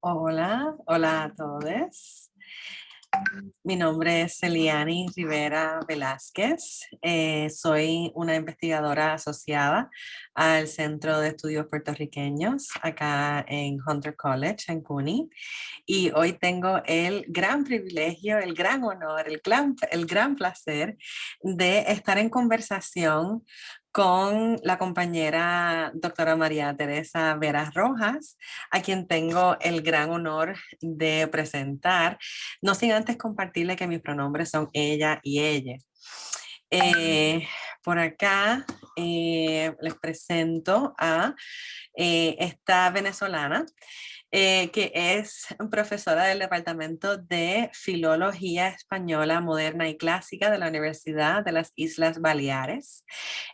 Hola, hola a todos. Mi nombre es Celiani Rivera Velázquez. Soy una investigadora asociada al Centro de Estudios Puertorriqueños acá en Hunter College, en CUNY. Y hoy tengo el gran privilegio, el gran honor, el gran placer de estar en conversación con la compañera doctora María Teresa Veras Rojas, a quien tengo el gran honor de presentar, no sin antes compartirle que mis pronombres son ella y ella. Eh, por acá les presento a esta venezolana que es profesora del Departamento de Filología Española Moderna y Clásica de la Universidad de las Islas Baleares.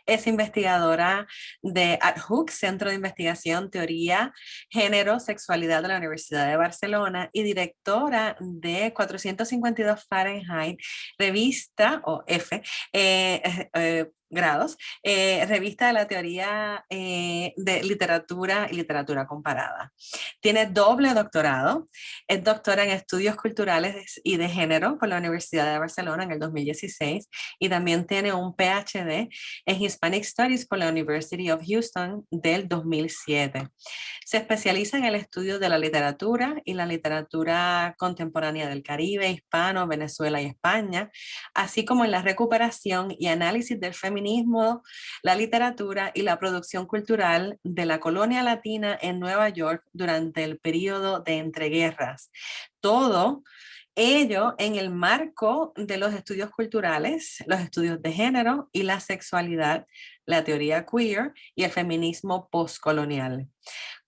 Es investigadora de ADHUC, Centro de Investigación, Teoría, Género, Sexualidad de la Universidad de Barcelona y directora de 452 Fahrenheit, revista, o F, grados, revista de la teoría de literatura y literatura comparada. Tiene doble doctorado, es doctora en estudios culturales y de género por la Universidad de Barcelona en el 2016 y también tiene un PhD en Hispanic Studies por la University of Houston del 2007. Se especializa en el estudio de la literatura y la literatura contemporánea del Caribe, hispano, Venezuela y España, así como en la recuperación y análisis del feminismo, la literatura y la producción cultural de la colonia latina en Nueva York durante el periodo de entreguerras. Todo ello en el marco de los estudios culturales, los estudios de género y la sexualidad, la teoría queer y el feminismo postcolonial.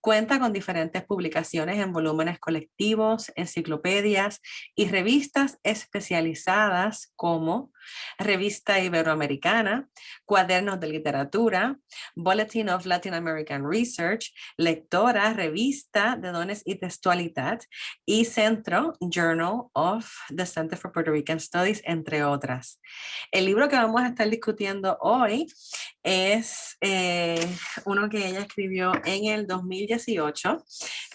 Cuenta con diferentes publicaciones en volúmenes colectivos, enciclopedias y revistas especializadas como Revista Iberoamericana, Cuadernos de Literatura, Bulletin of Latin American Research, Lectora, Revista de Dones y Textualidad y Centro, Journal of the Center for Puerto Rican Studies, entre otras. El libro que vamos a estar discutiendo hoy es uno que ella escribió en el 2018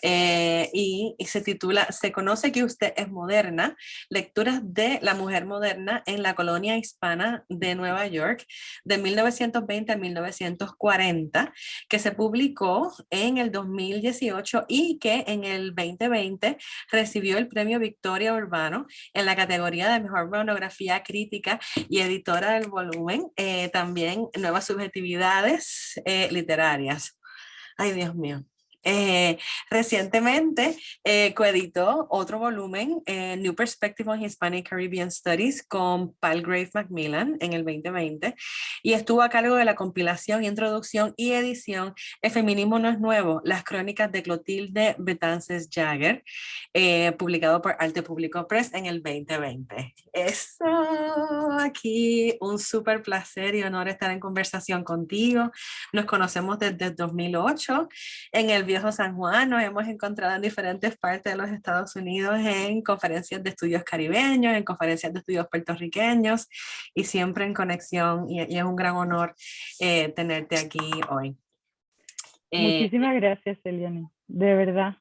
y se titula Se conoce que usted es moderna, lecturas de la mujer moderna en la colonia hispana de Nueva York de 1920 a 1940, que se publicó en el 2018 y que en el 2020 recibió el premio Victoria Urbano en la categoría de mejor monografía crítica y editora del volumen, también nuevas subjetividades literarias. Ay, Dios mío. Recientemente coeditó otro volumen, New Perspective on Hispanic Caribbean Studies, con Palgrave Macmillan en el 2020 y estuvo a cargo de la compilación, introducción y edición El feminismo no es nuevo, las crónicas de Clotilde Betances Jagger, publicado por Arte Público Press en el 2020. Eso, aquí un súper placer y honor estar en conversación contigo. Nos conocemos desde 2008 en el viejo San Juan, nos hemos encontrado en diferentes partes de los Estados Unidos en conferencias de estudios caribeños, en conferencias de estudios puertorriqueños y siempre en conexión y es un gran honor tenerte aquí hoy. Muchísimas gracias, Eliane, de verdad.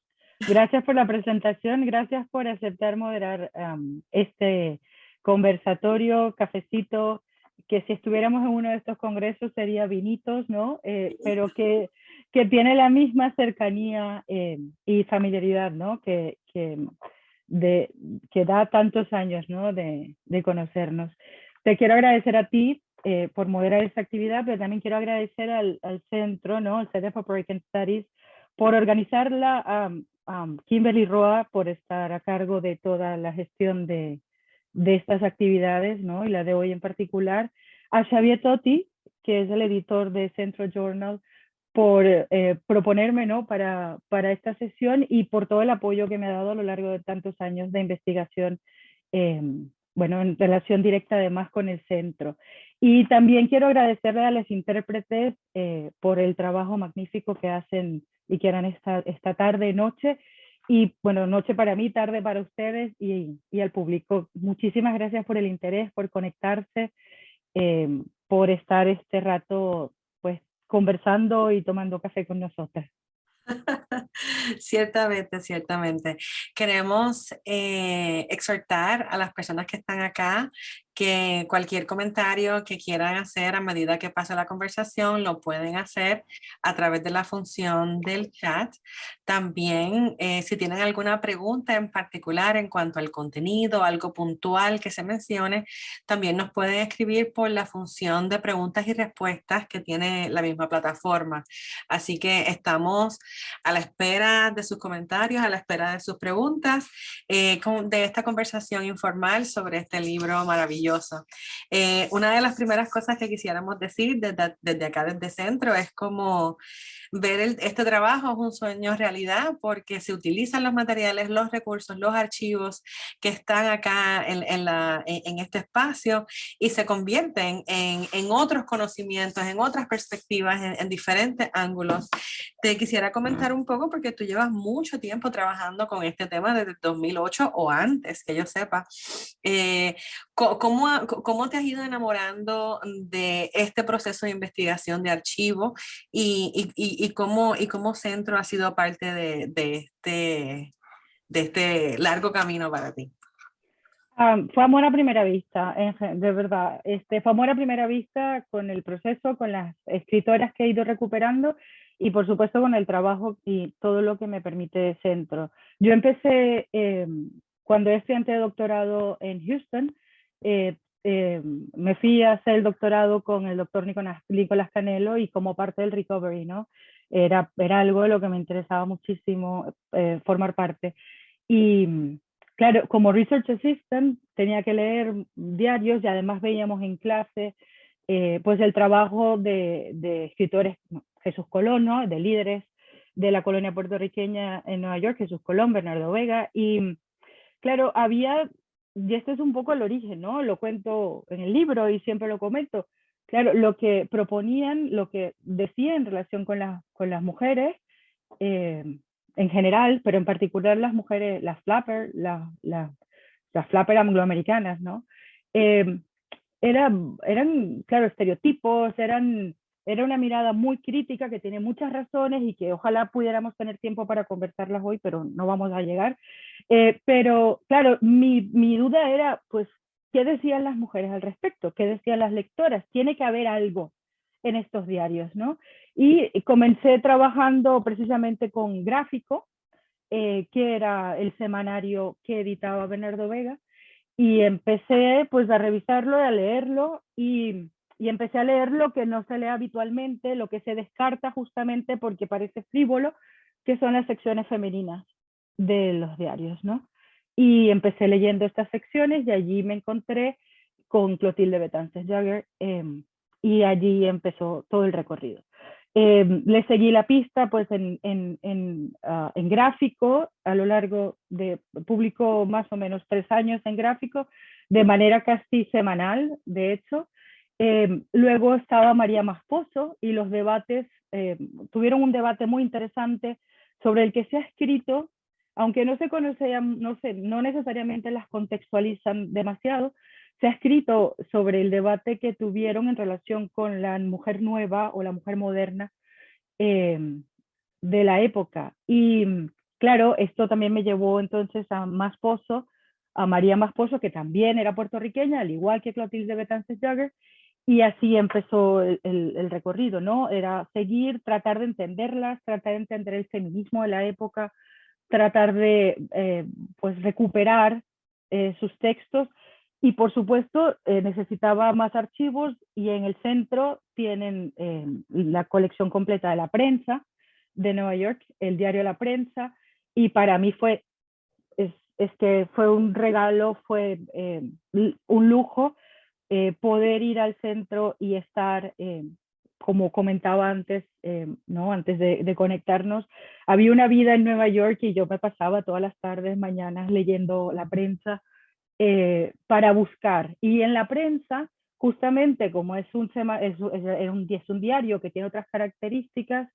Gracias por la presentación, gracias por aceptar moderar este conversatorio, cafecito, que si estuviéramos en uno de estos congresos sería vinitos, ¿no? Pero que tiene la misma cercanía y familiaridad, ¿no? Que da tantos años, ¿no? De conocernos. Te quiero agradecer a ti por moderar esta actividad, pero también quiero agradecer al centro, ¿no? El Center for Puerto Rican Studies, por organizarla, Kimberly Roa, por estar a cargo de toda la gestión de estas actividades, ¿no? Y la de hoy en particular, a Xavier Totti, que es el editor de Centro Journal, por proponerme, ¿no? para esta sesión y por todo el apoyo que me ha dado a lo largo de tantos años de investigación, bueno, en relación directa además con el centro. Y también quiero agradecerle a los intérpretes por el trabajo magnífico que hacen y que harán esta tarde, noche, y bueno, noche para mí, tarde para ustedes y al público. Muchísimas gracias por el interés, por conectarse, por estar este rato pues conversando y tomando café con nosotras. Ciertamente, ciertamente. Queremos exhortar a las personas que están acá que cualquier comentario que quieran hacer a medida que pase la conversación lo pueden hacer a través de la función del chat. También, si tienen alguna pregunta en particular en cuanto al contenido, algo puntual que se mencione, también nos pueden escribir por la función de preguntas y respuestas que tiene la misma plataforma. Así que estamos a la espera de sus comentarios, a la espera de sus preguntas, de esta conversación informal sobre este libro maravilloso. Una de las primeras cosas que quisiéramos decir desde acá, desde Centro, es como ver este trabajo es un sueño realidad porque se utilizan los materiales, los recursos, los archivos que están acá en este espacio y se convierten en otros conocimientos, en otras perspectivas, en diferentes ángulos. Te quisiera comentar un poco porque tú llevas mucho tiempo trabajando con este tema desde 2008 o antes, que yo sepa. ¿Cómo te has ido enamorando de este proceso de investigación de archivo y cómo Centro ha sido parte de este largo camino para ti? Fue amor a primera vista, de verdad. Fue amor a primera vista con el proceso, con las escritoras que he ido recuperando y por supuesto con el trabajo y todo lo que me permite Centro. Yo empecé cuando era estudiante de doctorado en Houston, eh, me fui a hacer el doctorado con el doctor Nicolás Canelo y como parte del recovery, ¿no? Era algo de lo que me interesaba muchísimo formar parte. Y claro, como research assistant tenía que leer diarios y además veíamos en clase pues el trabajo de escritores, Jesús Colón, ¿no? De líderes de la colonia puertorriqueña en Nueva York, Jesús Colón, Bernardo Vega, y claro, había, y este es un poco el origen, ¿no? Lo cuento en el libro y siempre lo comento. Claro, lo que proponían, lo que decían en relación con las mujeres, eh, en general, pero en particular las mujeres, las flapper angloamericanas, ¿no? Eh, eran, claro, estereotipos, era una mirada muy crítica que tiene muchas razones y que ojalá pudiéramos tener tiempo para conversarlas hoy, pero no vamos a llegar. Pero, claro, mi duda era, pues, ¿qué decían las mujeres al respecto? ¿Qué decían las lectoras? Tiene que haber algo en estos diarios, ¿no? Y comencé trabajando precisamente con Gráfico, que era el semanario que editaba Bernardo Vega, y empecé pues a revisarlo, a leerlo y empecé a leer lo que no se lee habitualmente, lo que se descarta justamente porque parece frívolo, que son las secciones femeninas de los diarios, ¿no? Y empecé leyendo estas secciones y allí me encontré con Clotilde Betances Jagger y allí empezó todo el recorrido. Le seguí la pista pues en Gráfico a lo largo de, publicó más o menos 3 años en Gráfico, de manera casi semanal, de hecho. Luego estaba María Masposo y los debates, tuvieron un debate muy interesante sobre el que se ha escrito, aunque no se conocían, no necesariamente las contextualizan demasiado, se ha escrito sobre el debate que tuvieron en relación con la mujer nueva o la mujer moderna eh, de la época. Y claro, esto también me llevó entonces a Masposo, a María Masposo, que también era puertorriqueña, al igual que Clotilde Betances Jagger, y así empezó el recorrido, ¿no? Era seguir, tratar de entenderlas, tratar de entender el feminismo de la época, tratar de pues recuperar sus textos y por supuesto necesitaba más archivos y en el centro tienen la colección completa de La Prensa de Nueva York, el diario La Prensa, y para mí es que fue un regalo, fue un lujo poder ir al centro y estar como comentaba antes, ¿no? Antes de conectarnos, había una vida en Nueva York y yo me pasaba todas las tardes, mañanas leyendo La Prensa para buscar. Y en La Prensa, justamente como es un diario que tiene otras características,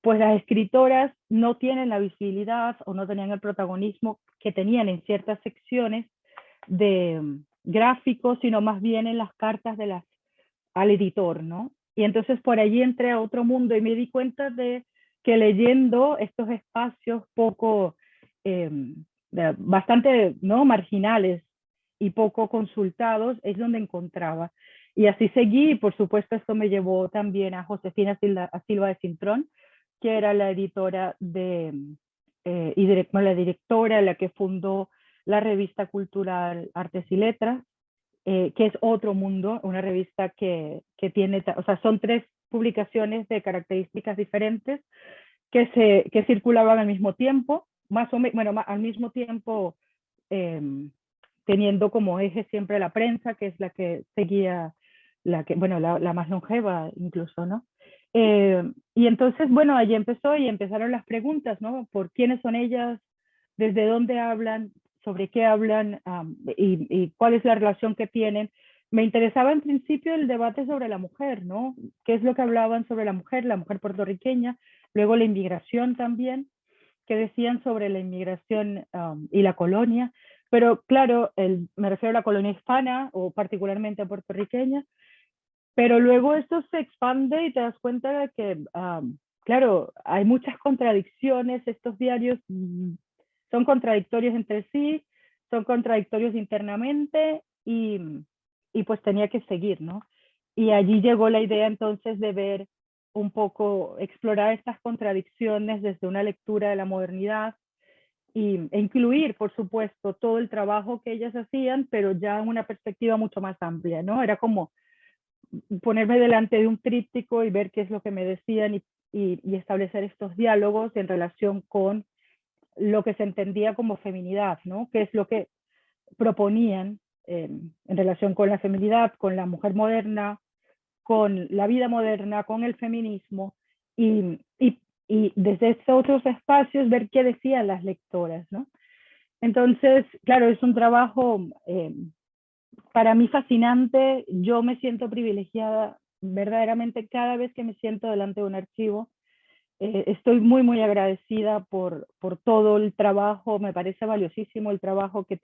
pues las escritoras no tienen la visibilidad o no tenían el protagonismo que tenían en ciertas secciones de Gráficos, sino más bien en las cartas al editor, ¿no? Y entonces por allí entré a otro mundo y me di cuenta de que leyendo estos espacios poco, bastante, ¿no?, marginales y poco consultados, es donde encontraba. Y así seguí, y por supuesto esto me llevó también a Josefina Silva de Cintrón, que era la editora la directora, la que fundó la revista cultural Artes y Letras, que es Otro Mundo, una revista que tiene, o sea, son 3 publicaciones de características diferentes que circulaban al mismo tiempo, más o menos, bueno, al mismo tiempo, eh, teniendo como eje siempre la prensa, que es la que seguía, bueno, la más longeva incluso, ¿no? Y entonces, bueno, allí empezó y empezaron las preguntas, ¿no? ¿Por quiénes son ellas? ¿Desde dónde hablan? ¿Sobre qué hablan? Y cuál es la relación que tienen. Me interesaba en principio el debate sobre la mujer, ¿no? ¿Qué es lo que hablaban sobre la mujer puertorriqueña? Luego la inmigración también, que decían sobre la inmigración y la colonia. Pero claro, me refiero a la colonia hispana o particularmente puertorriqueña, pero luego esto se expande y te das cuenta de que, claro, hay muchas contradicciones, estos diarios son contradictorios entre sí, son contradictorios internamente y pues tenía que seguir, ¿no? Y allí llegó la idea entonces de ver un poco, explorar estas contradicciones desde una lectura de la modernidad e incluir, por supuesto, todo el trabajo que ellas hacían, pero ya en una perspectiva mucho más amplia, ¿no? Era como ponerme delante de un tríptico y ver qué es lo que me decían y establecer estos diálogos en relación con lo que se entendía como feminidad, ¿no? Qué es lo que proponían en relación con la feminidad, con la mujer moderna, con la vida moderna, con el feminismo y, y, y desde estos otros espacios ver qué decían las lectoras, ¿no? Entonces, claro, es un trabajo para mí fascinante. Yo me siento privilegiada verdaderamente cada vez que me siento delante de un archivo. Estoy muy, muy agradecida por todo el trabajo. Me parece valiosísimo el trabajo que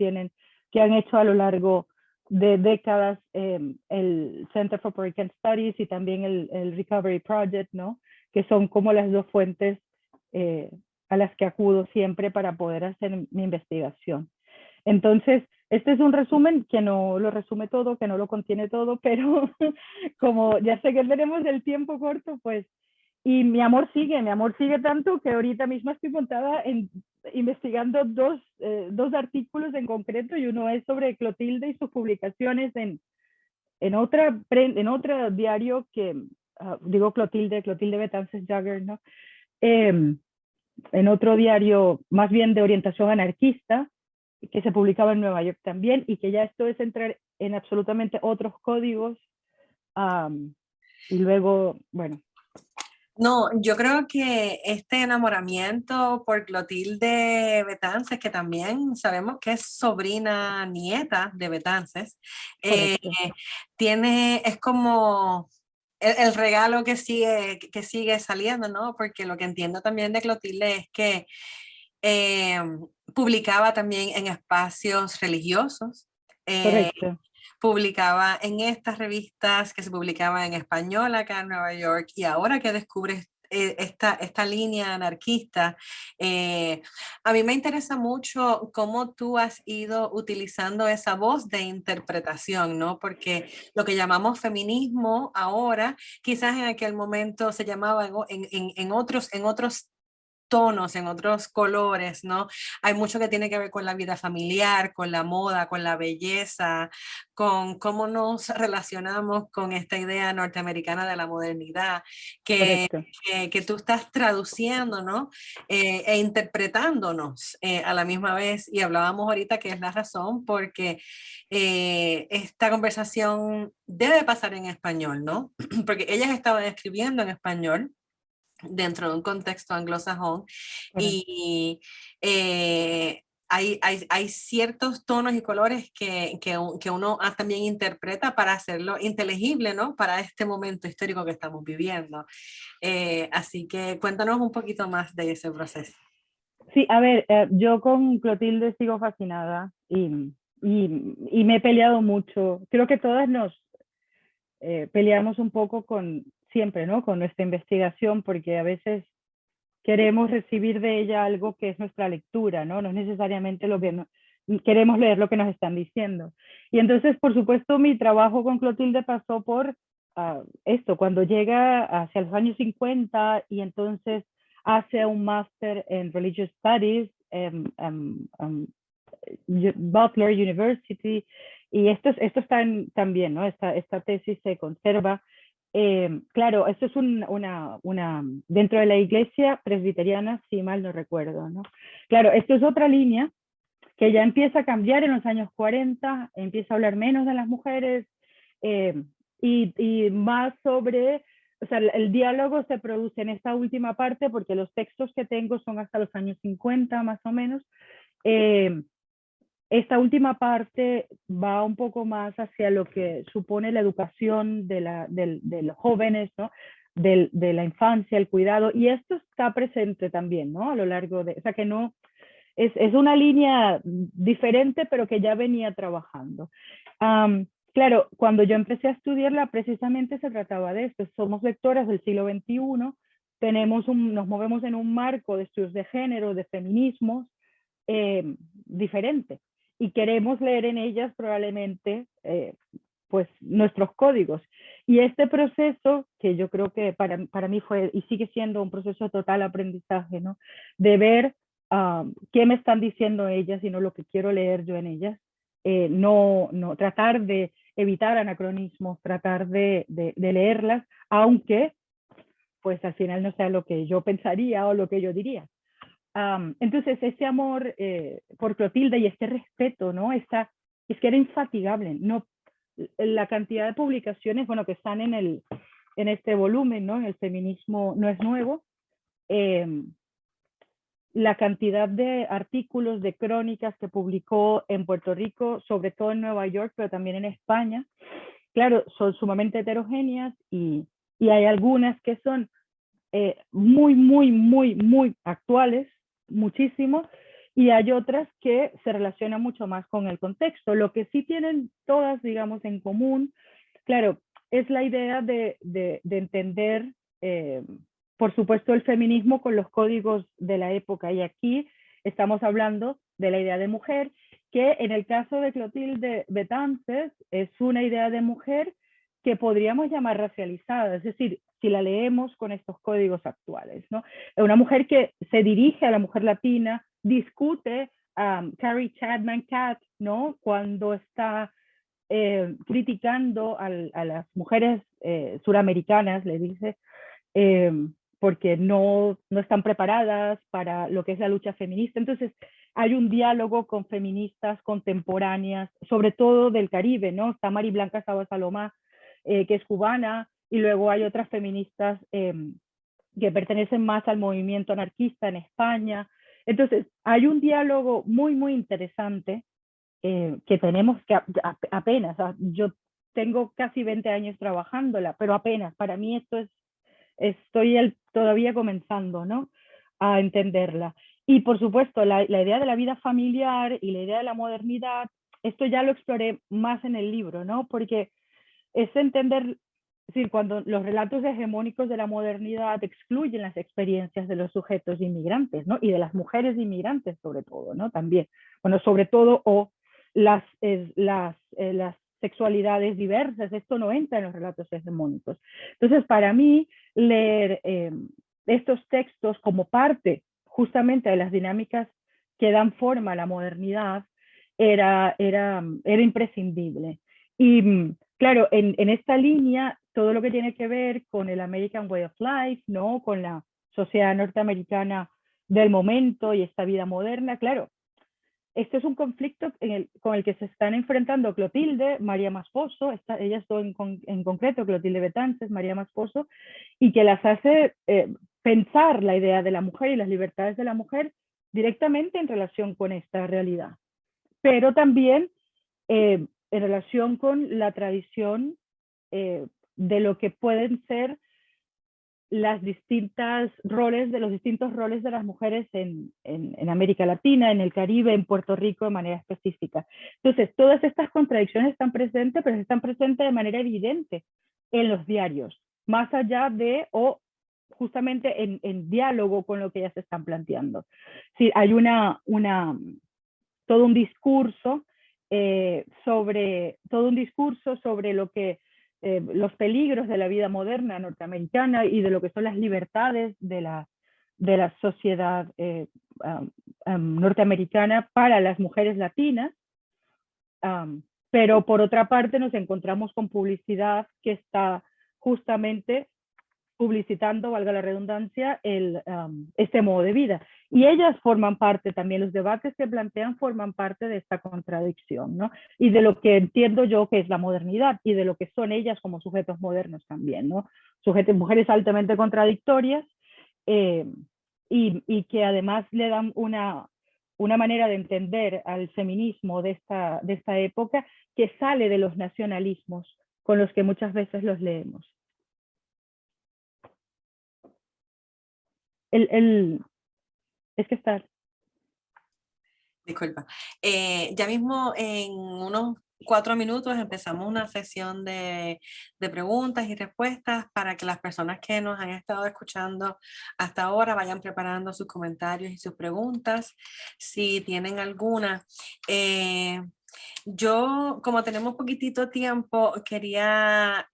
han hecho a lo largo de décadas el Center for Puerto Rican Studies y también el Recovery Project, ¿no? Que son como las 2 fuentes eh, a las que acudo siempre para poder hacer mi investigación. Entonces, este es un resumen que no lo resume todo, que no lo contiene todo, pero como ya sé que tenemos el tiempo corto, pues, y mi amor sigue tanto que ahorita mismo estoy montada investigando 2 artículos en concreto, y uno es sobre Clotilde y sus publicaciones en otro diario que, digo Clotilde Betances Jagger, ¿no? Eh, en otro diario más bien de orientación anarquista, que se publicaba en Nueva York también, y que ya esto es entrar en absolutamente otros códigos. Y luego, bueno. No, yo creo que este enamoramiento por Clotilde Betances, que también sabemos que es sobrina nieta de Betances, Correcto. es como el regalo que sigue saliendo, ¿no? Porque lo que entiendo también de Clotilde es que eh, publicaba también en espacios religiosos. Correcto. Publicaba en estas revistas que se publicaban en español acá en Nueva York, y ahora que descubres esta línea anarquista, a mí me interesa mucho cómo tú has ido utilizando esa voz de interpretación, ¿no? Porque lo que llamamos feminismo ahora, quizás en aquel momento se llamaba en otros tonos, en otros colores, ¿no? Hay mucho que tiene que ver con la vida familiar, con la moda, con la belleza, con cómo nos relacionamos con esta idea norteamericana de la modernidad, que, Correcto. que tú estás traduciendo, ¿no? E interpretándonos a la misma vez. Y hablábamos ahorita que es la razón porque esta conversación debe pasar en español, ¿no? Porque ellas estaban escribiendo en español dentro de un contexto anglosajón, Correcto. y hay ciertos tonos y colores que uno también interpreta para hacerlo inteligible, ¿no? Para este momento histórico que estamos viviendo. Así que cuéntanos un poquito más de ese proceso. Sí, a ver, yo con Clotilde sigo fascinada y me he peleado mucho. Creo que todas nos peleamos un poco siempre, ¿no? Con nuestra investigación, porque a veces queremos recibir de ella algo que es nuestra lectura, ¿no? No es necesariamente lo que queremos leer lo que nos están diciendo. Y entonces, por supuesto, mi trabajo con Clotilde pasó por esto, cuando llega hacia los años 50 y entonces hace un máster en Religious Studies en Butler University, y esto está también, ¿no? Esta tesis se conserva. Claro, esto es dentro de la iglesia presbiteriana, si mal no recuerdo, ¿no? Claro, esto es otra línea que ya empieza a cambiar en los años 40, empieza a hablar menos de las mujeres y más sobre, o sea, el diálogo se produce en esta última parte porque los textos que tengo son hasta los años 50 más o menos. Esta última parte va un poco más hacia lo que supone la educación de los jóvenes, ¿no? De la infancia, el cuidado, y esto está presente también, ¿no? A lo largo de, o sea, que no, es una línea diferente, pero que ya venía trabajando. Claro, cuando yo empecé a estudiarla, precisamente se trataba de esto. Somos lectoras del siglo XXI, nos movemos en un marco de estudios de género, de feminismos, diferente. Y queremos leer en ellas probablemente pues nuestros códigos. Y este proceso, que yo creo que para mí fue y sigue siendo un proceso de total aprendizaje, ¿no? De ver qué me están diciendo ellas y no lo que quiero leer yo en ellas. No, tratar de evitar anacronismos, tratar de leerlas, aunque pues al final no sea lo que yo pensaría o lo que yo diría. Entonces, ese amor por Clotilde y este respeto, ¿no? Es que era infatigable, ¿no? La cantidad de publicaciones, bueno, que están en este volumen, ¿no? En El feminismo no es nuevo. La cantidad de artículos, de crónicas que publicó en Puerto Rico, sobre todo en Nueva York, pero también en España. Claro, son sumamente heterogéneas y hay algunas que son muy, muy, muy, muy actuales, muchísimo, y hay otras que se relacionan mucho más con el contexto. Lo que sí tienen todas, digamos, en común, claro, es la idea de entender, por supuesto, el feminismo con los códigos de la época. Y aquí estamos hablando de la idea de mujer, que en el caso de Clotilde Betances es una idea de mujer que podríamos llamar racializada, es decir, si la leemos con estos códigos actuales, ¿no? Una mujer que se dirige a la mujer latina, discute Carrie Chapman Catt, ¿no? Cuando está criticando a las mujeres suramericanas, le dice, porque no están preparadas para lo que es la lucha feminista. Entonces, hay un diálogo con feministas contemporáneas, sobre todo del Caribe, ¿no? Está Mari Blanca Saba Salomá, que es cubana, y luego hay otras feministas que pertenecen más al movimiento anarquista en España. Entonces, hay un diálogo muy, muy interesante que tenemos que apenas, yo tengo casi 20 años trabajándola, pero apenas, para mí estoy todavía comenzando, ¿no? A entenderla. Y por supuesto, la idea de la vida familiar y la idea de la modernidad, esto ya lo exploré más en el libro, ¿no? Porque es entender, es decir, cuando los relatos hegemónicos de la modernidad excluyen las experiencias de los sujetos inmigrantes, ¿no? Y de las mujeres inmigrantes sobre todo, ¿no? También, bueno, sobre todo, o las sexualidades diversas, esto no entra en los relatos hegemónicos. Entonces, para mí, leer estos textos como parte justamente de las dinámicas que dan forma a la modernidad era imprescindible. Y claro, en esta línea, todo lo que tiene que ver con el American Way of Life, ¿no? Con la sociedad norteamericana del momento y esta vida moderna, claro, este es un conflicto con el que se están enfrentando Clotilde, María Masposo, ellas dos en concreto, Clotilde Betances, María Masposo, y que las hace pensar la idea de la mujer y las libertades de la mujer directamente en relación con esta realidad, pero también en relación con la tradición de lo que pueden ser los distintos roles de las mujeres en América Latina, en el Caribe, en Puerto Rico de manera específica. Entonces, todas estas contradicciones están presentes, pero están presentes de manera evidente en los diarios, más allá de, justamente en diálogo con lo que ellas están planteando. Sí, hay todo un discurso sobre lo que los peligros de la vida moderna norteamericana y de lo que son las libertades de la sociedad norteamericana para las mujeres latinas. Pero por otra parte nos encontramos con publicidad que está justamente publicitando, valga la redundancia, este modo de vida. Y ellas forman parte también, los debates que plantean forman parte de esta contradicción, ¿no? Y de lo que entiendo yo que es la modernidad y de lo que son ellas como sujetos modernos también, ¿no? Mujeres altamente contradictorias eh, y que además le dan una manera de entender al feminismo de esta época que sale de los nacionalismos con los que muchas veces los leemos. Es que está. Disculpa. Ya mismo en unos 4 minutos empezamos una sesión de preguntas y respuestas para que las personas que nos han estado escuchando hasta ahora vayan preparando sus comentarios y sus preguntas, si tienen alguna. Yo, como tenemos poquitito tiempo, quería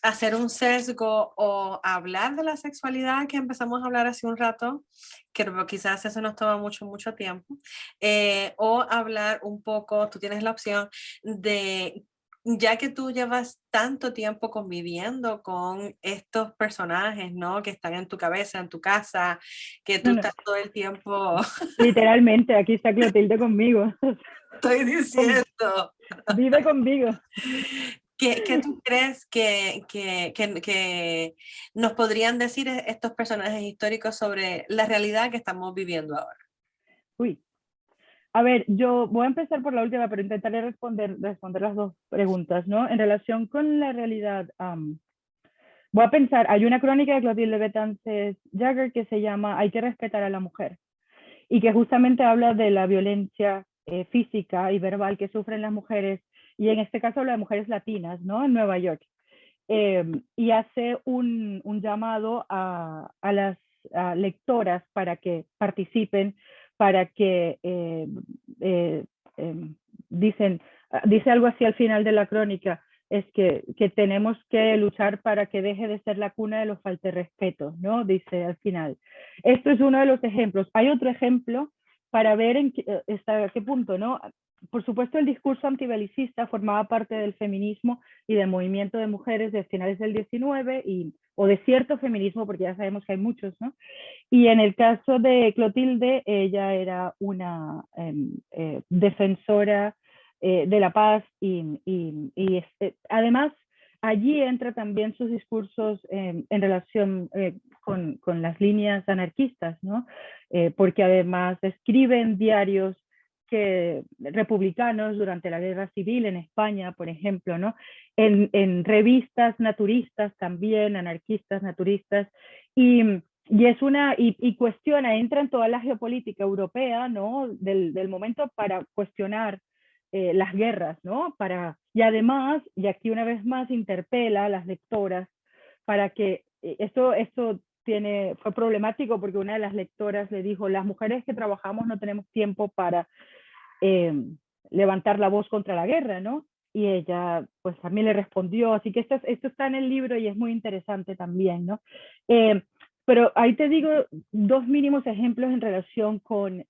hacer un sesgo o hablar de la sexualidad que empezamos a hablar hace un rato, que quizás eso nos toma mucho tiempo, o hablar un poco, tú tienes la opción de, ya que tú llevas tanto tiempo conviviendo con estos personajes, ¿no? Que están en tu cabeza, en tu casa, que tú No, no, estás todo el tiempo, literalmente, aquí está Clotilde conmigo. estoy diciendo. Vive conmigo. ¿Qué tú crees que nos podrían decir estos personajes históricos sobre la realidad que estamos viviendo ahora? Uy. A ver, yo voy a empezar por la última, pero intentaré responder las dos preguntas, ¿no? En relación con la realidad, voy a pensar, hay una crónica de Clotilde Betances Jagger que se llama Hay que respetar a la mujer y que justamente habla de la violencia física y verbal que sufren las mujeres, y en este caso habla de mujeres latinas, ¿no? En Nueva York. Y hace un llamado a las lectoras para que participen, para que dice algo así al final de la crónica, es que tenemos que luchar para que deje de ser la cuna de los faltarrespetos, ¿no? Dice al final. Esto es uno de los ejemplos. Hay otro ejemplo para ver hasta qué punto, ¿no? Por supuesto, el discurso antibelicista formaba parte del feminismo y del movimiento de mujeres de finales del 19 o de cierto feminismo, porque ya sabemos que hay muchos, ¿no? Y en el caso de Clotilde, ella era una defensora de la paz además allí entra también sus discursos en relación con las líneas anarquistas, ¿no? Porque además escribe en diarios republicanos durante la Guerra Civil en España, por ejemplo, ¿no? En revistas naturistas también, anarquistas, naturistas, y cuestiona, entra en toda la geopolítica europea, ¿no? Del momento para cuestionar las guerras, ¿no? Y además, y aquí una vez más interpela a las lectoras para que esto fue problemático porque una de las lectoras le dijo, las mujeres que trabajamos no tenemos tiempo para levantar la voz contra la guerra, ¿no? Y ella pues también le respondió, así que esto está en el libro y es muy interesante también, ¿no? Pero ahí te digo dos mínimos ejemplos en relación con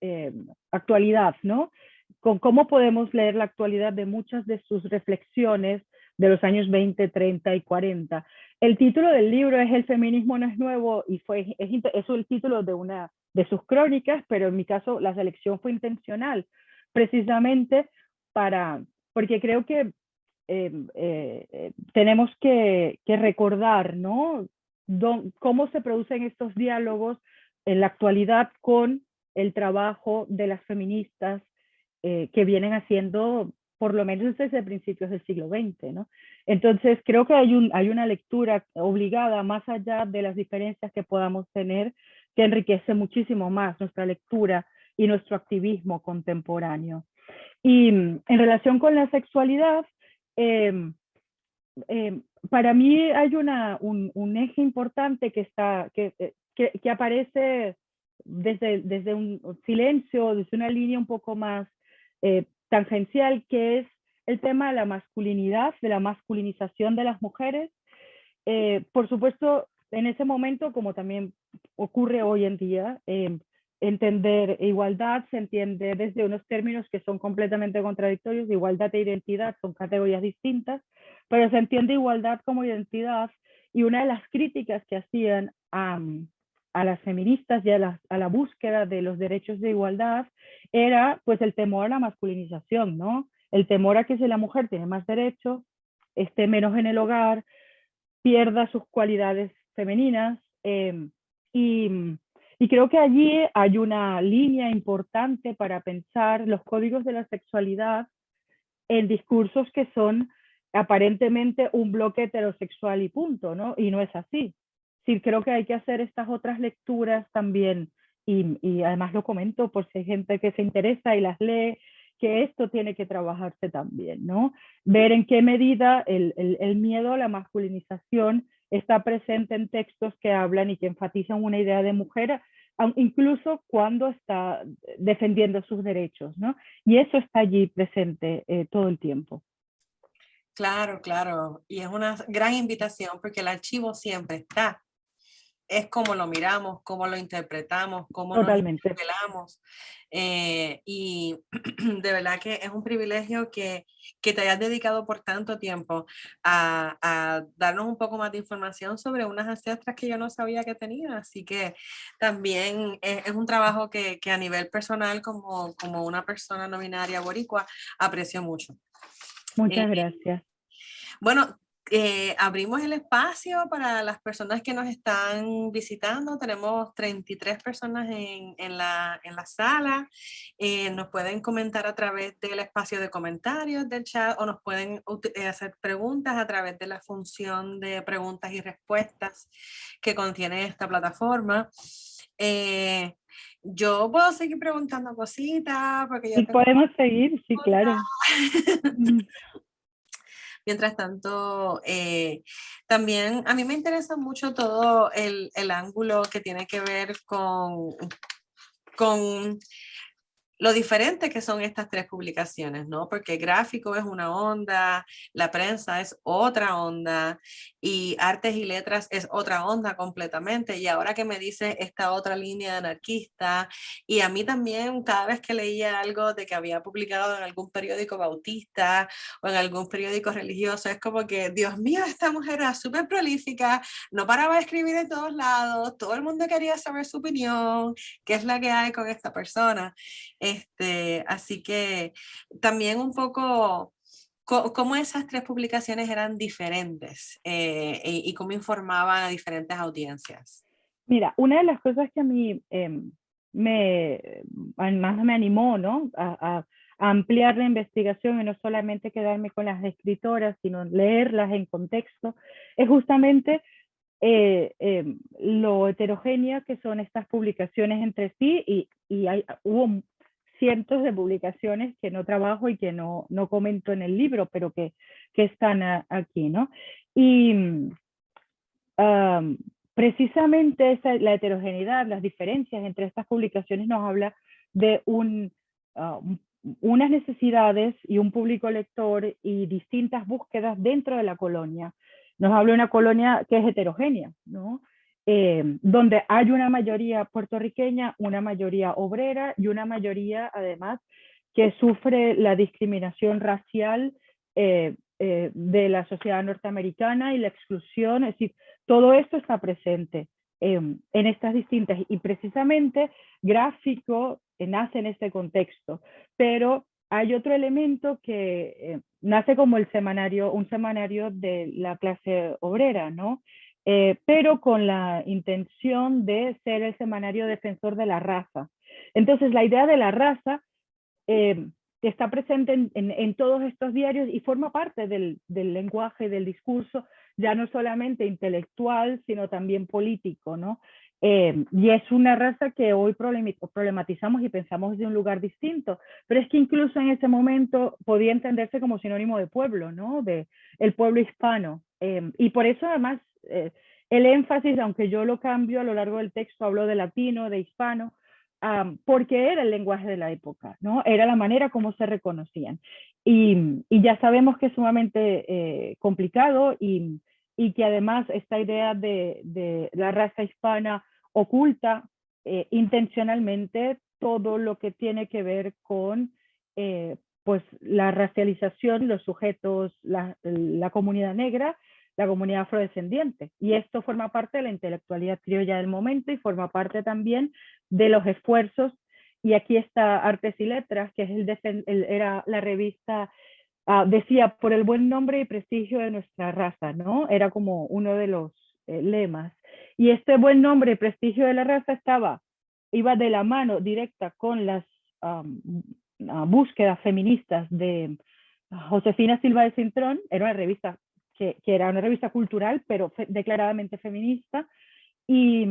actualidad, ¿no? Con cómo podemos leer la actualidad de muchas de sus reflexiones de los años 20, 30 y 40. El título del libro es El feminismo no es nuevo y es el título de sus crónicas, pero en mi caso la selección fue intencional, precisamente porque creo que tenemos que recordar, ¿no? Cómo se producen estos diálogos en la actualidad con el trabajo de las feministas que vienen haciendo por lo menos desde principios del siglo XX, ¿no? Entonces creo que hay una lectura obligada más allá de las diferencias que podamos tener que enriquece muchísimo más nuestra lectura y nuestro activismo contemporáneo. Y en relación con la sexualidad, para mí hay un eje importante que aparece desde un silencio, desde una línea un poco más tangencial, que es el tema de la masculinidad, de la masculinización de las mujeres. Por supuesto, en ese momento, como también ocurre hoy en día, entender igualdad se entiende desde unos términos que son completamente contradictorios. Igualdad e identidad son categorías distintas, pero se entiende igualdad como identidad, y una de las críticas que hacían a las feministas y a la búsqueda de los derechos de igualdad era pues el temor a la masculinización, ¿no? El temor a que si la mujer tiene más derechos, esté menos en el hogar, pierda sus cualidades femeninas. Y, y creo que allí hay una línea importante para pensar los códigos de la sexualidad en discursos que son aparentemente un bloque heterosexual y punto, ¿no? Y no es así. Sí, creo que hay que hacer estas otras lecturas también, y además lo comento por si hay gente que se interesa y las lee, que esto tiene que trabajarse también, ¿no? Ver en qué medida el miedo a la masculinización está presente en textos que hablan y que enfatizan una idea de mujer, incluso cuando está defendiendo sus derechos, ¿no? Y eso está allí presente todo el tiempo. Claro, claro. Y es una gran invitación porque el archivo siempre está. Es como lo miramos, cómo lo interpretamos, cómo nos Totalmente. interpelamos. Y de verdad que es un privilegio que te hayas dedicado por tanto tiempo a darnos un poco más de información sobre unas ancestras que yo no sabía que tenía. Así que también es un trabajo que a nivel personal, como una persona no binaria boricua, aprecio mucho. Eh, Muchas gracias. bueno, abrimos el espacio para las personas que nos están visitando. Tenemos 33 personas en la sala. Nos pueden comentar a través del espacio de comentarios del chat, o nos pueden hacer preguntas a través de la función de preguntas y respuestas que contiene esta plataforma. Yo puedo seguir preguntando cositas porque yo Y tengo... podemos seguir, sí, claro. Mientras tanto, también a mí me interesa mucho todo el ángulo que tiene que ver con lo diferente que son estas tres publicaciones, ¿no? Porque gráfico es una onda, la prensa es otra onda y artes y letras es otra onda completamente. Y ahora que me dice esta otra línea anarquista, y a mí también cada vez que leía algo de que había publicado en algún periódico bautista o en algún periódico religioso, es como que, Dios mío, esta mujer era súper prolífica, no paraba de escribir en todos lados, todo el mundo quería saber su opinión, qué es la que hay con esta persona. Así que también un poco cómo esas tres publicaciones eran diferentes y cómo informaban a diferentes audiencias. Mira, una de las cosas que a mí más me animó, ¿no? A ampliar la investigación y no solamente quedarme con las escritoras, sino leerlas en contexto, es justamente lo heterogénea que son estas publicaciones entre sí, y hubo cientos de publicaciones que no trabajo y que no comento en el libro, pero que están aquí, ¿no? Y precisamente la heterogeneidad, las diferencias entre estas publicaciones nos habla de unas necesidades y un público lector y distintas búsquedas dentro de la colonia. Nos habla de una colonia que es heterogénea, ¿no? Donde hay una mayoría puertorriqueña, una mayoría obrera y una mayoría, además, que sufre la discriminación racial de la sociedad norteamericana y la exclusión. Es decir, todo esto está presente en estas distintas, y precisamente Gráfico nace en este contexto, pero hay otro elemento que nace como un semanario de la clase obrera, ¿no? Pero con la intención de ser el semanario defensor de la raza. Entonces, la idea de la raza está presente en todos estos diarios y forma parte del lenguaje, del discurso, ya no solamente intelectual, sino también político, ¿no? Y es una raza que hoy problematizamos y pensamos de un lugar distinto, pero es que incluso en ese momento podía entenderse como sinónimo de pueblo, ¿no? De el pueblo hispano. Y por eso además el énfasis, aunque yo lo cambio a lo largo del texto, hablo de latino, de hispano, porque era el lenguaje de la época, ¿no? Era la manera como se reconocían. Y ya sabemos que es sumamente complicado y que además esta idea de la raza hispana oculta intencionalmente todo lo que tiene que ver con pues la racialización, los sujetos, la comunidad negra, la comunidad afrodescendiente. Y esto forma parte de la intelectualidad criolla del momento y forma parte también de los esfuerzos. Y aquí está Artes y Letras, que es era la revista, decía, por el buen nombre y prestigio de nuestra raza, ¿no? Era como uno de los lemas. Y este buen nombre y prestigio de la raza iba de la mano directa con las búsquedas feministas de Josefina Silva de Cintrón. Era una revista que era una revista cultural, pero declaradamente feminista. Y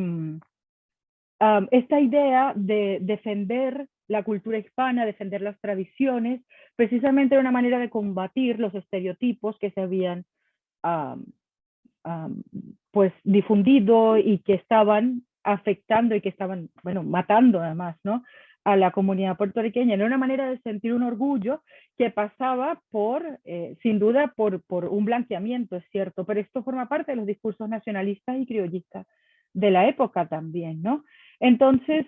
esta idea de defender la cultura hispana, defender las tradiciones, precisamente era una manera de combatir los estereotipos que se habían um, um, pues difundido y que estaban afectando y que estaban, bueno, matando además, ¿no? A la comunidad puertorriqueña. Era una manera de sentir un orgullo que pasaba sin duda, por un blanqueamiento, es cierto, pero esto forma parte de los discursos nacionalistas y criollistas de la época también, ¿no? Entonces,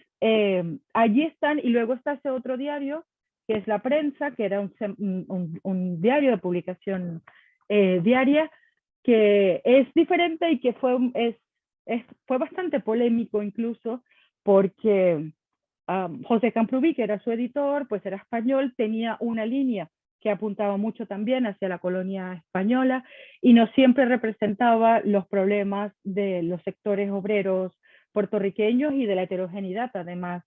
allí están, y luego está ese otro diario, que es La Prensa, que era un diario de publicación diaria, que es diferente y que fue bastante polémico incluso, porque José Camprubí, que era su editor, pues era español, tenía una línea que apuntaba mucho también hacia la colonia española y no siempre representaba los problemas de los sectores obreros puertorriqueños y de la heterogeneidad, además,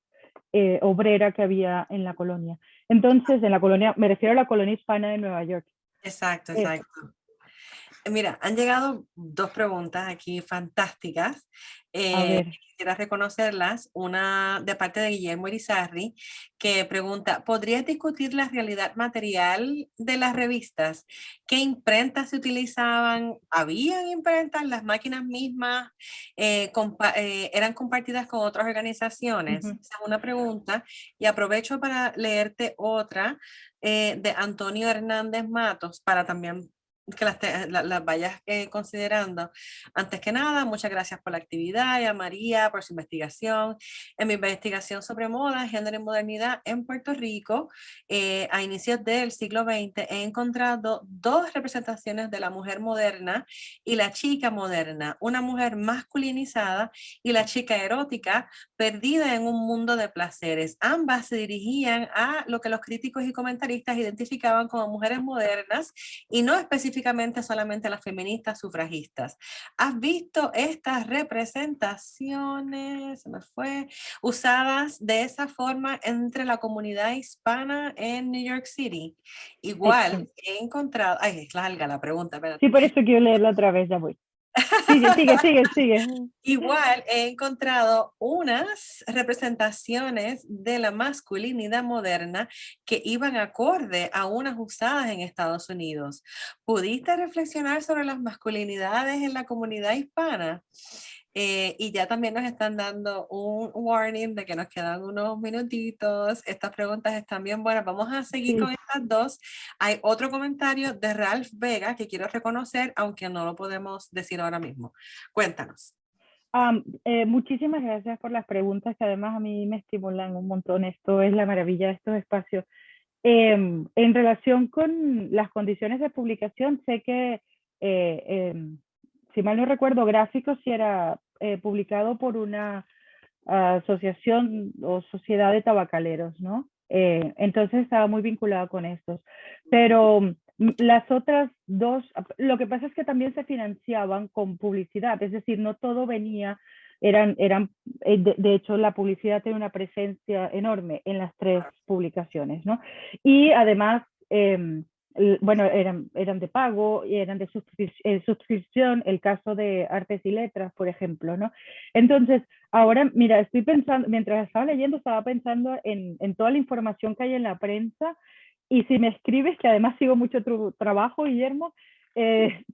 obrera que había en la colonia. Entonces, en la colonia, me refiero a la colonia hispana de Nueva York. Exacto, exacto. Mira, han llegado dos preguntas aquí fantásticas. A ver. Quisiera reconocerlas. Una de parte de Guillermo Irizarry, que pregunta, ¿podrías discutir la realidad material de las revistas? ¿Qué imprentas se utilizaban? ¿Habían imprentas? ¿Las máquinas mismas eran compartidas con otras organizaciones? Esa es una pregunta. Y aprovecho para leerte otra de Antonio Hernández Matos para también que las vayas considerando. Antes que nada, muchas gracias por la actividad y a María por su investigación. En mi investigación sobre moda, género y modernidad en Puerto Rico, a inicios del siglo XX, he encontrado dos representaciones de la mujer moderna y la chica moderna, una mujer masculinizada y la chica erótica perdida en un mundo de placeres. Ambas se dirigían a lo que los críticos y comentaristas identificaban como mujeres modernas y no específicamente solamente las feministas sufragistas. ¿Has visto estas representaciones, se me fue, usadas de esa forma entre la comunidad hispana en New York City? Igual he encontrado, ay, es larga la pregunta, espérate. Sí, por eso quiero leerla otra vez, ya voy. Sigue. Igual he encontrado unas representaciones de la masculinidad moderna que iban acorde a unas usadas en Estados Unidos. ¿Pudiste reflexionar sobre las masculinidades en la comunidad hispana? Y ya también nos están dando un warning de que nos quedan unos minutitos. Estas preguntas están bien buenas. Vamos a seguir con estas dos. Hay otro comentario de Ralph Vega que quiero reconocer, aunque no lo podemos decir ahora mismo. Cuéntanos. Muchísimas gracias por las preguntas que además a mí me estimulan un montón. Esto es la maravilla de estos espacios. En relación con las condiciones de publicación, sé que, si mal no recuerdo, Gráficos sí era publicado por una asociación o sociedad de tabacaleros, ¿no? Entonces estaba muy vinculado con estos. Pero las otras dos, lo que pasa es que también se financiaban con publicidad, es decir, no todo venía, de hecho la publicidad tiene una presencia enorme en las tres publicaciones, ¿no? Y además bueno, eran de pago y eran de suscripción, el caso de artes y letras, por ejemplo, ¿no? Entonces, ahora, mira, estoy pensando, mientras estaba leyendo, estaba pensando en toda la información que hay en la prensa y si me escribes, que además sigo mucho tu trabajo, Guillermo,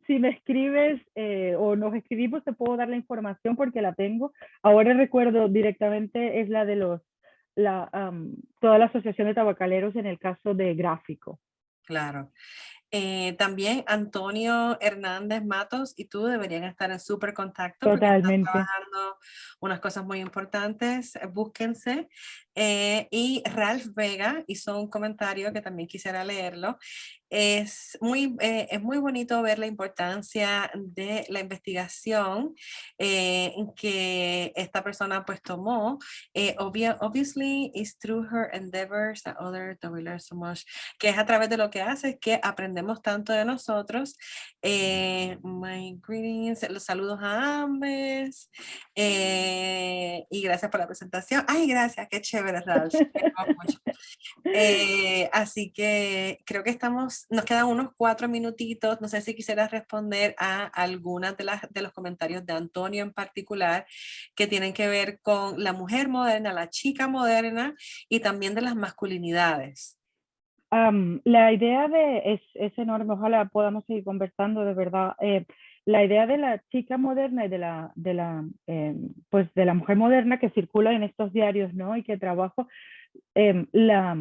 si me escribes o nos escribimos, te puedo dar la información porque la tengo. Ahora recuerdo directamente, es la de toda la Asociación de Tabacaleros en el caso de Gráfico. Claro. También Antonio Hernández Matos y tú deberían estar en súper contacto porque están Totalmente. trabajando unas cosas muy importantes, búsquense. Y Ralph Vega hizo un comentario que también quisiera leerlo. Es muy bonito ver la importancia de la investigación que esta persona pues tomó. Obviously, it's through her endeavors that others that we learn so much, que es a través de lo que hace, es que aprendemos tanto de nosotros. My greetings, los saludos a ambos. Y gracias por la presentación. Ay, gracias, qué chévere, Ralph. Así que creo que nos quedan unos 4 minutitos. No sé si quisieras responder a algunas de los comentarios de Antonio en particular que tienen que ver con la mujer moderna, la chica moderna y también de las masculinidades. La idea es enorme, ojalá podamos seguir conversando de verdad. La idea de la chica moderna y pues de la mujer moderna que circula en estos diarios, ¿no? Y que trabajo, la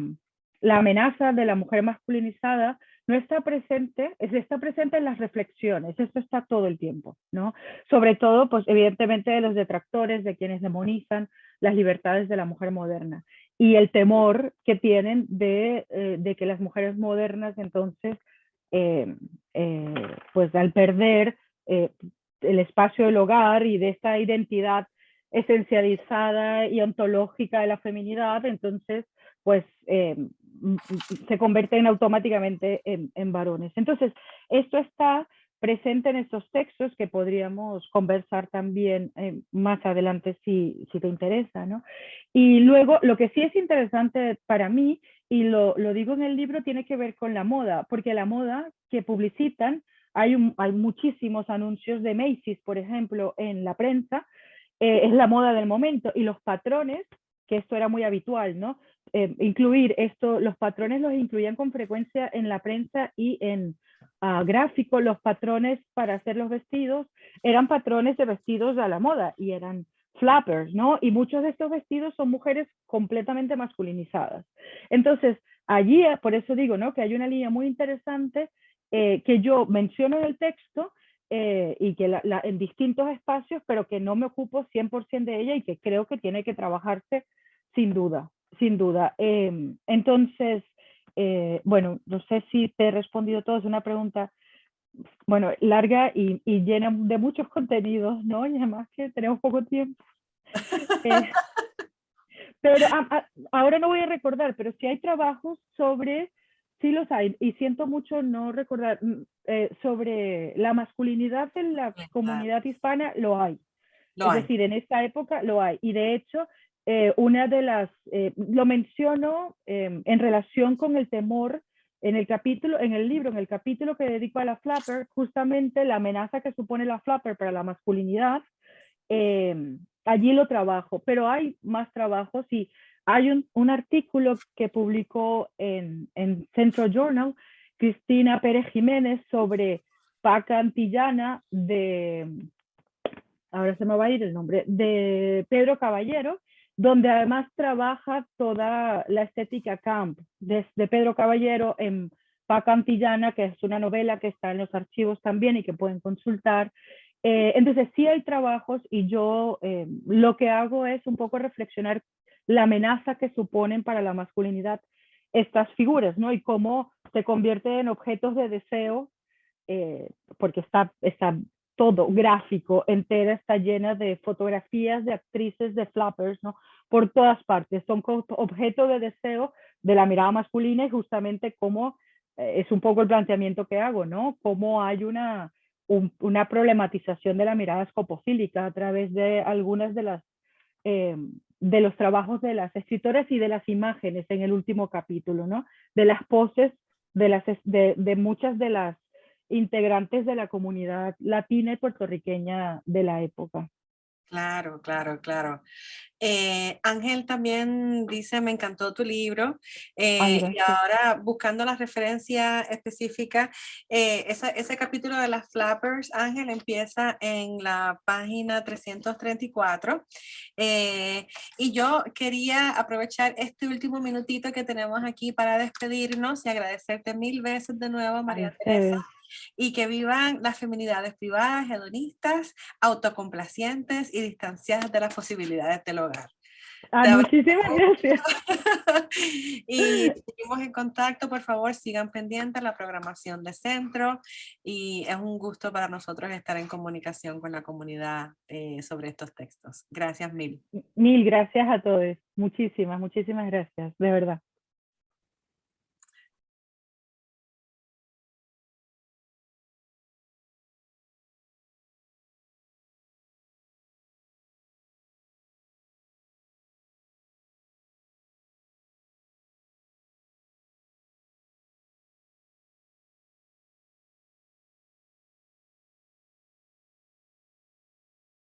amenaza de la mujer masculinizada no está presente, está presente en las reflexiones, esto está todo el tiempo, ¿no? Sobre todo, pues evidentemente de los detractores, de quienes demonizan las libertades de la mujer moderna y el temor que tienen de que las mujeres modernas entonces, eh, eh, pues al perder el espacio del hogar y de esta identidad esencializada y ontológica de la feminidad, entonces pues se convierten automáticamente en varones. Entonces, esto está presente en estos textos que podríamos conversar también más adelante si te interesa, ¿no? Y luego, lo que sí es interesante para mí, y lo digo en el libro, tiene que ver con la moda, porque la moda que publicitan, hay muchísimos anuncios de Macy's, por ejemplo, en la prensa, es la moda del momento, y los patrones, que esto era muy habitual, ¿no? Incluir esto, los patrones los incluían con frecuencia en la prensa y en gráfico, los patrones para hacer los vestidos eran patrones de vestidos a la moda y eran flappers, ¿no? Y muchos de estos vestidos son mujeres completamente masculinizadas. Entonces, allí, por eso digo, ¿no? Que hay una línea muy interesante que yo menciono en el texto y que en distintos espacios, pero que no me ocupo 100% de ella y que creo que tiene que trabajarse sin duda, sin duda. Entonces, bueno, no sé si te he respondido todo, es una pregunta, bueno, larga y llena de muchos contenidos, ¿no? Y además que tenemos poco tiempo. Eh, pero ahora no voy a recordar, pero sí hay trabajos sobre, sí los hay, y siento mucho no recordar, sobre la masculinidad en la comunidad hispana, lo hay. Lo Es hay. decir, en esta época lo hay. Y de hecho, una de lo menciono en relación con el temor en el capítulo, en el libro, en el capítulo que dedico a la flapper, justamente la amenaza que supone la flapper para la masculinidad, allí lo trabajo, pero hay más trabajos y hay un artículo que publicó en Central Journal Cristina Pérez Jiménez sobre Paca Antillana ahora se me va a ir el nombre, de Pedro Caballero, donde además trabaja toda la estética camp de Pedro Caballero en Paca Antillana, que es una novela que está en los archivos también y que pueden consultar. Entonces sí hay trabajos y yo lo que hago es un poco reflexionar la amenaza que suponen para la masculinidad estas figuras, ¿no? Y cómo se convierten en objetos de deseo, porque está todo gráfico, entera está llena de fotografías de actrices de flappers, ¿no? Por todas partes, son objeto de deseo de la mirada masculina y justamente como es un poco el planteamiento que hago, ¿no? Cómo hay una problematización de la mirada escopofílica a través de algunas de los trabajos de las escritoras y de las imágenes en el último capítulo, ¿no? De las poses de muchas de las integrantes de la comunidad latina y puertorriqueña de la época. Claro, claro, claro. Ángel también dice, me encantó tu libro. Ay, Y gracias. ahora buscando la referencia específica, ese capítulo de las flappers, Ángel, empieza en la página 334. Y yo quería aprovechar este último minutito que tenemos aquí para despedirnos y agradecerte mil veces de nuevo, A María Teresa, ustedes. y que vivan las feminidades privadas, hedonistas, autocomplacientes y distanciadas de las posibilidades del hogar. Ay, Te abrazo muchísimas mucho. gracias. Y seguimos en contacto, por favor, sigan pendientes de la programación de centro y es un gusto para nosotros estar en comunicación con la comunidad sobre estos textos. Gracias mil. Mil gracias a todos. Muchísimas, muchísimas gracias, de verdad.